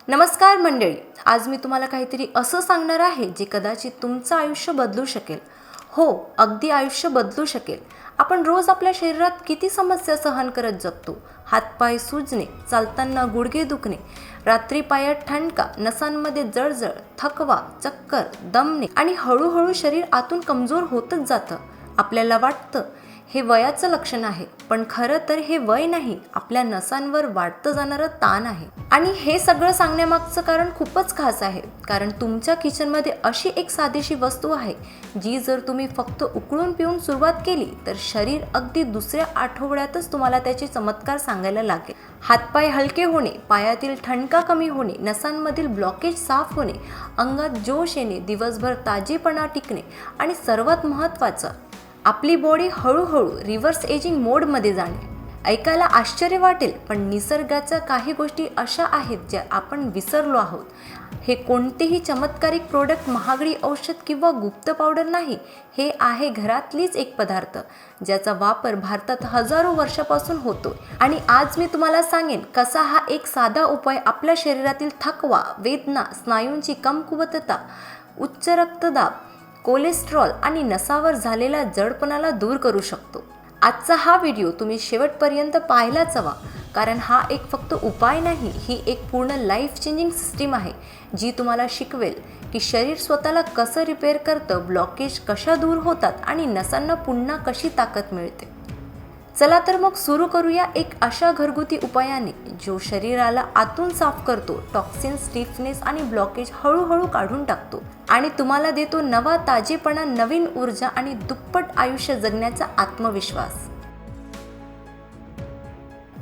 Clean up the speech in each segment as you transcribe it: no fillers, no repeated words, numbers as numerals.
नमस्कार मंडळी, आज मी तुम्हाला काहीतरी असं सांगणार आहे जे कदाचित तुमचं आयुष्य बदलू शकेल. हो, अगदी आयुष्य बदलू शकेल. आपण रोज आपल्या शरीरात किती समस्या सहन करत जगतो. हातपाय सुजणे, चालताना गुडघे दुखणे, रात्री पायात ठणका, नसांमध्ये जळजळ, थकवा, चक्कर, दमणे आणि हळूहळू शरीर आतून कमजोर होतच जातं. आपल्याला वाटतं हे वयाचं लक्षण आहे, पण खरं तर हे वय नाही, आपल्या नसांवर वाढतं जाणारं ताण आहे. आणि हे सगळं सांगण्यामागचं कारण खूपच खास आहे, कारण तुमच्या किचनमध्ये अशी एक साधीशी वस्तू आहे जी जर तुम्ही फक्त उकळून पिऊन सुरुवात केली तर शरीर अगदी दुसऱ्या आठवड्यातच तुम्हाला त्याचे चमत्कार सांगायला लागेल. हातपाय हलके होणे, पायातील ठणका कमी होणे, नसांमधील ब्लॉकेज साफ होणे, अंगात जोश येणे, दिवसभर ताजेपणा टिकणे आणि सर्वात महत्त्वाचं, आपली बॉडी हळूहळू रिव्हर्स एजिंग मोडमध्ये जाणे. ऐकायला आश्चर्य वाटेल, पण निसर्गाच्या काही गोष्टी अशा आहेत ज्या आपण विसरलो आहोत. हे कोणतेही चमत्कारिक प्रोडक्ट, महागडी औषध किंवा गुप्त पावडर नाही. हे आहे घरातलीच एक पदार्थ ज्याचा वापर भारतात हजारो वर्षापासून होतो. आणि आज मी तुम्हाला सांगेन कसा हा एक साधा उपाय आपल्या शरीरातील थकवा, वेदना, स्नायूंची कमकुवतता, उच्च रक्तदाब, कोलेस्ट्रॉल आणि नसावर झालेल्या जडपणाला दूर करू शकतो. आजचा हा व्हिडिओ तुम्ही शेवटपर्यंत पाहायलाच हवा, कारण हा एक फक्त उपाय नाही, ही एक पूर्ण लाईफ चेंजिंग सिस्टीम आहे जी तुम्हाला शिकवेल की शरीर स्वतःला कसं रिपेअर करतं, ब्लॉकेज कशा दूर होतात आणि नसांना पुन्हा कशी ताकद मिळते. चला तर मग सुरू करूया एक अशा घरगुती उपायाने जो शरीराला आतून साफ करतो, टॉक्सिन, स्टिफनेस आणि ब्लॉकेज हळूहळू काढून टाकतो आणि तुम्हाला देतो नवा ताजेपणा, नवीन ऊर्जा आणि दुप्पट आयुष्य जगण्याचा आत्मविश्वास.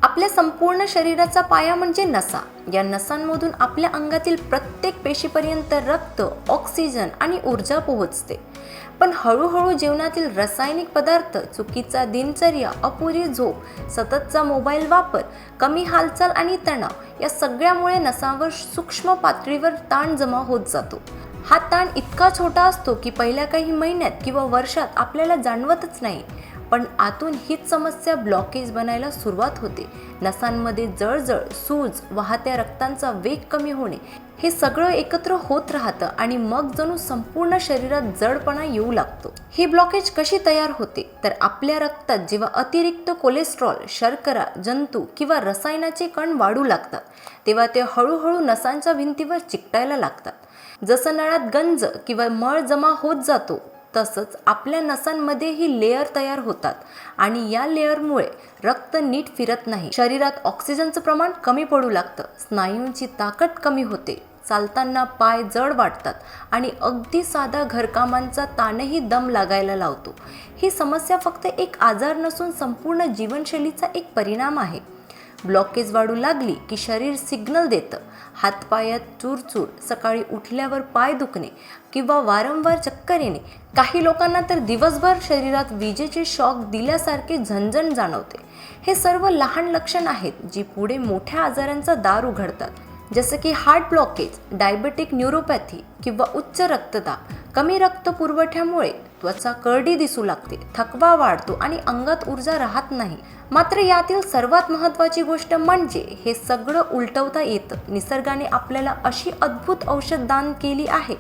आपल्या संपूर्ण शरीराचा पाया म्हणजे नसा. या नसांमधून आपल्या अंगातील प्रत्येक पेशीपर्यंत रक्त, ऑक्सिजन आणि ऊर्जा पोहोचते. पण हळूहळू जीवनातील रासायनिक पदार्थ, चुकीचा दिनचर्या, अपुरी झोप, सततचा मोबाईल वापर, कमी हालचाल आणि तणाव या सगळ्यामुळे नसांवर सूक्ष्म पातळीवर ताण जमा होत जातो. हा ताण इतका छोटा असतो की पहिल्या काही महिन्यात किंवा वर्षात आपल्याला जाणवतच नाही, पण आतून हीच समस्या ब्लॉकेज बनायला सुरुवात होते. नसांमध्ये जळजळ, सूज, वाहत्या रक्तांचा वेग कमी होणे, हे सगळं एकत्र होत राहतं आणि मग जणू संपूर्ण शरीरात जडपणा येऊ लागतो. ही ब्लॉकेज कशी तयार होते तर आपल्या रक्तात जेव्हा अतिरिक्त कोलेस्ट्रॉल, शर्करा, जंतू किंवा रसायनाचे कण वाढू लागतात तेव्हा ते हळूहळू नसांच्या भिंतीवर चिकटायला लागतात. जसं नळात गंज किंवा मळ जमा होत जातो तसंच आपल्या नसांमध्येही लेअर तयार होतात आणि या लेअरमुळे रक्त नीट फिरत नाही, शरीरात ऑक्सिजनचं प्रमाण कमी पडू लागतं, स्नायूंची ताकद कमी होते, चालताना पाय जड वाटतात आणि अगदी साधा घरकामांचा ताणही दम लागायला लावतो. ही समस्या फक्त एक आजार नसून संपूर्ण जीवनशैलीचा एक परिणाम आहे. ब्लॉकेज वाढू लागली की शरीर सिग्नल देतं. हातपायात चूरचूर, सकाळी उठल्यावर पाय दुखणे किंवा वारंवार चक्कर येणे, काही लोकांना तर दिवसभर शरीरात विजेचे शॉक दिल्यासारखे झणझण जाणवते. हे सर्व लहान लक्षण आहेत जी पुढे मोठ्या आजारांचा दार उघडतात, जसं की हार्ट ब्लॉकेज, डायबेटिक न्यूरोपॅथी किंवा उच्च रक्तदाब. कमी रक्त पुरवठ्यामुळे त्वचा करडी दिसू लागते, थकवा वाढतो आणि अंगात ऊर्जा राहत नाही. मात्र यातील सर्वात महत्त्वाची गोष्ट म्हणजे हे सगळं उलटवता येतं. निसर्गाने आपल्याला अशी अद्भुत औषध दान केली आहे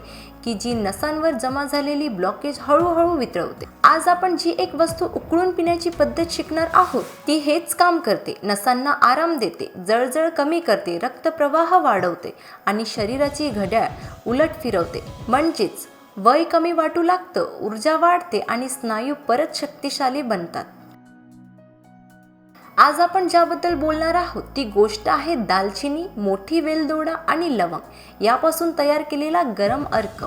की जी नसांवर जमा झालेली ब्लॉकेज हळूहळू वितळवते. आज आपण जी एक वस्तू उकळून पिण्याची पद्धत शिकणार आहोत ती हेच काम करते. नसांना आराम देते, जळजळ कमी करते, रक्तप्रवाह वाढवते आणि शरीराची घड्याळ उलट फिरवते. म्हणजेच वय कमी वाटू लागतं, ऊर्जा वाढते आणि स्नायू परत शक्तिशाली बनतात. आज आपण ज्याबद्दल बोलणार आहोत ती गोष्ट आहे दालचिनी, मोठी वेलदोडा आणि लवंग यापासून तयार केलेला गरम अर्क.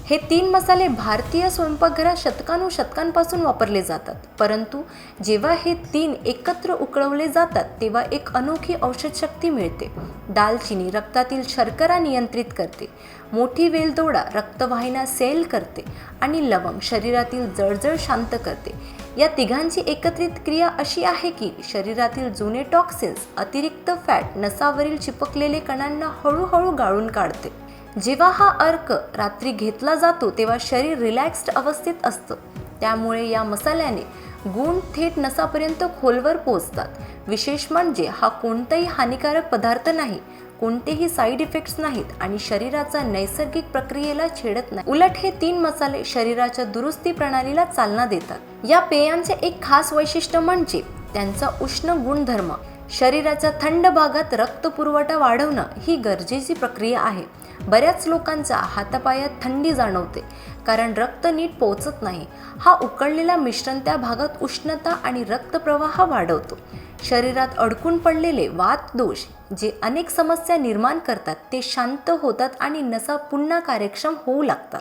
हे 3 मसाले भारतीय स्वयंपाकघरात शतकानुशतकांपासून वापरले जातात, परंतु जेव्हा हे 3 एकत्र उकळवले जातात तेव्हा एक अनोखी औषधशक्ती मिळते. दालचिनी रक्तातील शर्करा नियंत्रित करते, मोठी वेलदोडा रक्तवाहिन्या सैल करते आणि लवंग शरीरातील जळजळ शांत करते. या तिघांची एकत्रित क्रिया अशी आहे की शरीरातील जुने टॉक्सिन्स, अतिरिक्त फॅट, नसावरील चिपकलेले कणांना हळूहळू गाळून काढते. जेव्हा हा अर्क रात्री घेतला जातो तेव्हा शरीर रिलॅक्स्ड अवस्थेत असतं, त्यामुळे या मसाल्याने गुण थेट नसापर्यंत खोलवर पोहोचतात. विशेष म्हणजे हा कोणताही हानिकारक पदार्थ नाही, कोणतेही साईड इफेक्ट्स नाहीत आणि शरीराच्या नैसर्गिक प्रक्रियेला छेडत नाही. उलट हे 3 मसाले शरीराच्या दुरुस्ती प्रणालीला चालना देतात. या पेयांचे एक खास वैशिष्ट्य म्हणजे त्यांचा उष्ण गुणधर्म. शरीराच्या थंड भागात रक्तपुरवठा वाढवणं ही गरजेची प्रक्रिया आहे. बऱ्याच लोकांच्या हातापायात थंडी जाणवते कारण रक्त नीट पोहोचत नाही. हा उकळलेला मिश्रण त्या भागात उष्णता आणि रक्तप्रवाह वाढवतो. शरीरात अडकून पडलेले वात दोष जे अनेक समस्या निर्माण करतात ते शांत होतात आणि नसा पुन्हा कार्यक्षम होऊ लागतात.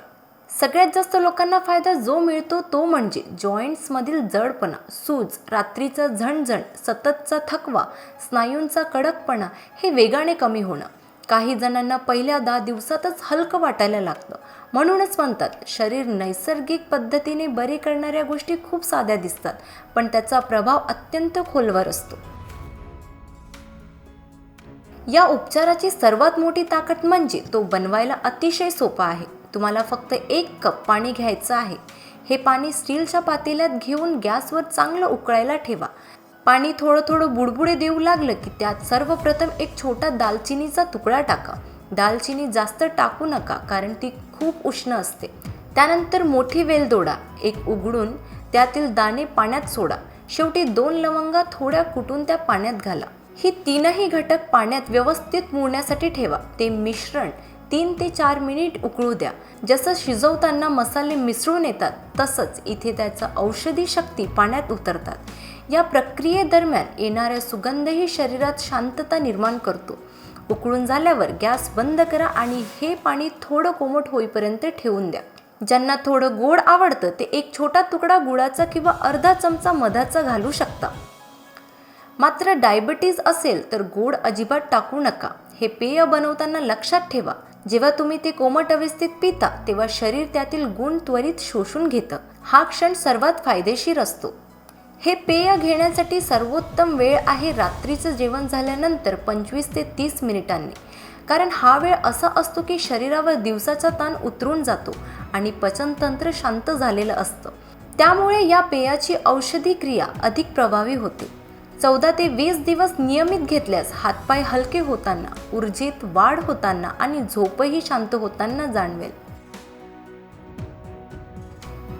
सगळ्यात जास्त लोकांना फायदा जो मिळतो तो म्हणजे जॉईंट्समधील जडपणा, सूज, रात्रीचा झणझण, सततचा थकवा, स्नायूंचा कडकपणा हे वेगाने कमी होणं. काही जणांना पहिल्या 10 दिवसातच हलकं वाटायला लागतं. म्हणूनच म्हणतात शरीर नैसर्गिक पद्धतीने बरे करणाऱ्या गोष्टी खूप साध्या दिसतात पण त्याचा प्रभाव अत्यंत खोलवर असतो. या उपचाराची सर्वात मोठी ताकद म्हणजे तो बनवायला अतिशय सोपा आहे. तुम्हाला फक्त 1 कप पाणी घ्यायचं आहे. हे पाणी स्टीलच्या पातेल्यात घेऊन गॅसवर चांगलं उकळायला ठेवा. पाणी थोडं थोडं बुडबुडे देऊ लागलं की त्यात सर्वप्रथम एक छोटा दालचिनीचा तुकडा टाका. दालचिनी जास्त टाकू नका कारण ती खूप उष्ण असते. त्यानंतर मोठी वेलदोडा एक उघडून त्यातील दाणे पाण्यात सोडा. शेवटी 2 लवंगा थोड्या कुटून त्या पाण्यात घाला. ही 3ही घटक पाण्यात व्यवस्थित मुरण्यासाठी ठेवा. ते मिश्रण 3 ते 4 मिनिट उकळू द्या. जसं शिजवताना मसाले मिसळून येतात तसंच इथे त्याचा औषधी शक्ती पाण्यात उतरतात. या प्रक्रियेदरम्यान येणारा सुगंधही शरीरात शांतता निर्माण करतो. उकळून झाल्यावर गॅस बंद करा आणि हे पाणी थोडं कोमट होईपर्यंत ठेवून द्या. ज्यांना थोडं गोड आवडतं ते एक छोटा तुकडा गुळाचा किंवा अर्धा चमचा मधाचा घालू शकता. मात्र डायबिटीज असेल तर गोड अजिबात टाकू नका. हे पेय बनवताना लक्षात ठेवा जेव्हा तुम्ही ते कोमट अवस्थेत पिता तेव्हा शरीर त्यातील गुण त्वरित शोषून घेतं. हा क्षण सर्वात फायदेशीर असतो. हे पेय घेण्यासाठी सर्वोत्तम वेळ आहे रात्रीचं जेवण झाल्यानंतर 25 ते 30 मिनिटांनी. कारण हा वेळ असा असतो की शरीरावर दिवसाचा ताण उतरून जातो आणि पचनतंत्र शांत झालेलं असतं. त्यामुळे या पेयाची औषधी क्रिया अधिक प्रभावी होते. 14 ते 20 दिवस नियमित घेतल्यास हातपाय हलके होताना, ऊर्जेत वाढ होताना आणि झोपही शांत होताना जाणवेल.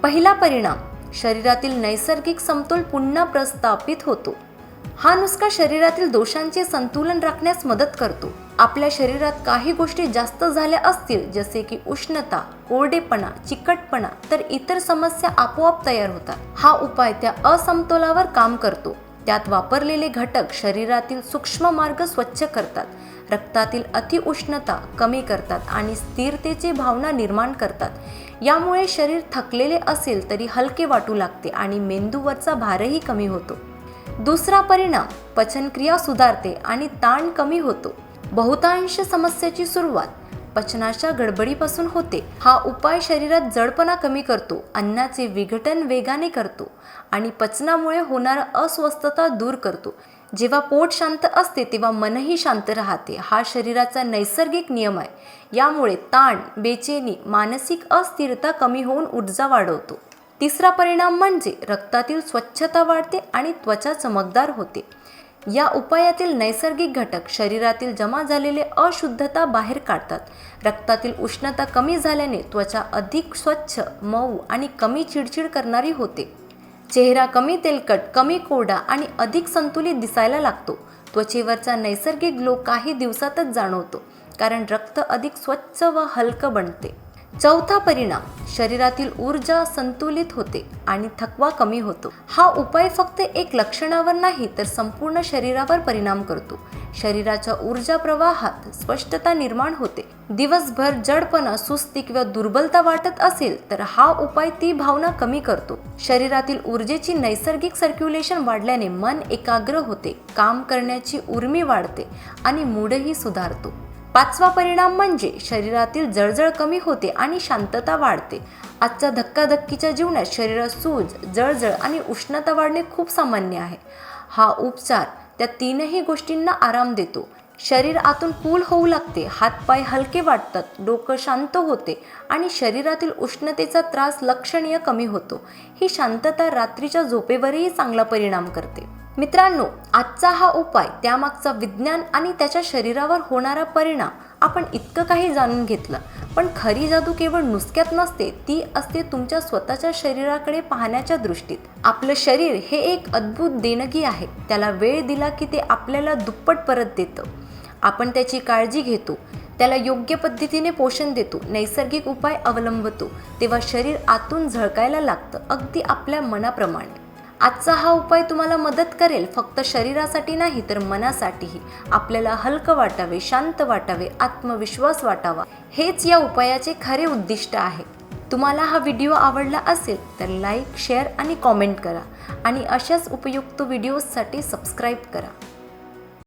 पहिला परिणाम शरीरातील नैसर्गिक समतोल पुन्हा प्रस्थापित होतो. हा नुसका शरीरातील दोषांचे संतुलन राखण्यास मदत करतो. आपल्या शरीरात काही गोष्टी जास्त झाल्या असतील जसे की उष्णता, कोरडेपणा, चिकटपणा तर इतर समस्या आपोआप तयार होतात. हा उपाय त्या असमतोलावर काम करतो. त्यात वापरलेले घटक शरीरातील सूक्ष्म मार्ग स्वच्छ करतात, रक्तातील अतिउष्णता कमी करतात आणि स्थिरतेची भावना निर्माण करतात. यामुळे शरीर थकलेले असेल तरी हलके वाटू लागते आणि मेंदूवरचा भारही कमी होतो. दुसरा परिणाम पचनक्रिया सुधारते आणि ताण कमी होतो. बहुतांश समस्येची सुरुवात पचनाच्या गडबडीपासून होते. हा उपाय शरीरात जडपणा कमी करतो, अन्नाचे विघटन वेगाने करतो आणि पचनामुळे होणारा अस्वस्थता दूर करतो. जेव्हा पोट शांत असते तेव्हा मनही शांत राहते. हा शरीराचा नैसर्गिक नियम आहे. यामुळे ताण, बेचैनी, मानसिक अस्थिरता कमी होऊन ऊर्जा वाढवतो. तिसरा परिणाम म्हणजे रक्तातील स्वच्छता वाढते आणि त्वचा चमकदार होते. या उपायातील नैसर्गिक घटक शरीरातील जमा झालेले अशुद्धता बाहेर काढतात. रक्तातील उष्णता कमी झाल्याने त्वचा अधिक स्वच्छ, मऊ आणि कमी चिडचिड करणारी होते. चेहरा कमी तेलकट, कमी कोरडा आणि अधिक संतुलित दिसायला लागतो. त्वचेवरचा नैसर्गिक ग्लो काही दिवसातच जाणवतो कारण रक्त अधिक स्वच्छ व हलकं बनते. चौथा परिणाम शरीरातील ऊर्जा संतुलित होते आणि थकवा कमी होतो. हा उपाय फक्त एक लक्षणावर नाही तर संपूर्ण शरीरावर परिणाम करतो. शरीराच्या ऊर्जा प्रवाहात स्पष्टता निर्माण होते. दिवसभर जडपणा, सुस्ती किंवा दुर्बलता वाटत असेल तर हा उपाय ती भावना कमी करतो. शरीरातील ऊर्जेची नैसर्गिक सर्क्युलेशन वाढल्याने मन एकाग्र होते, काम करण्याची उर्मी वाढते आणि मूडही सुधारतो. पाचवा परिणाम म्हणजे शरीरातील जळजळ कमी होते आणि शांतता वाढते. आजच्या धक्काधक्कीच्या जीवनात शरीरात सूज, जळजळ आणि उष्णता वाढणे खूप सामान्य आहे. हा उपचार त्या 3ही गोष्टींना आराम देतो. शरीर आतून कूल होऊ लागते, हातपाय हलके वाटतात, डोकं शांत होते आणि शरीरातील उष्णतेचा त्रास लक्षणीय कमी होतो. ही शांतता रात्रीच्या झोपेवरही चांगला परिणाम करते. मित्रांनो, आजचा हा उपाय, त्यामागचा विज्ञान आणि त्याच्या शरीरावर होणारा परिणाम आपण इतकं काही जाणून घेतलं. पण खरी जादू केवळ नुसक्यात नसते, ती असते तुमच्या स्वतःच्या शरीराकडे पाहण्याच्या दृष्टीत. आपलं शरीर हे एक अद्भुत देणगी आहे. त्याला वेळ दिला की ते आपल्याला दुप्पट परत देतं. आपण त्याची काळजी घेतो, त्याला योग्य पद्धतीने पोषण देतो, नैसर्गिक उपाय अवलंबतो, तेव्हा शरीर आतून झळकायला लागतं, अगदी आपल्या मनाप्रमाणे. आजचा हा उपाय तुम्हाला मदत करेल, फक्त शरीरासाठी नाही तर मनासाठीही. आपल्याला हलकं वाटावे, शांत वाटावे, आत्मविश्वास वाटावा, हेच या उपायाचे खरे उद्दिष्ट आहे. तुम्हाला हा व्हिडिओ आवडला असेल तर लाईक, शेअर आणि कॉमेंट करा आणि अशाच उपयुक्त व्हिडिओजसाठी सबस्क्राईब करा.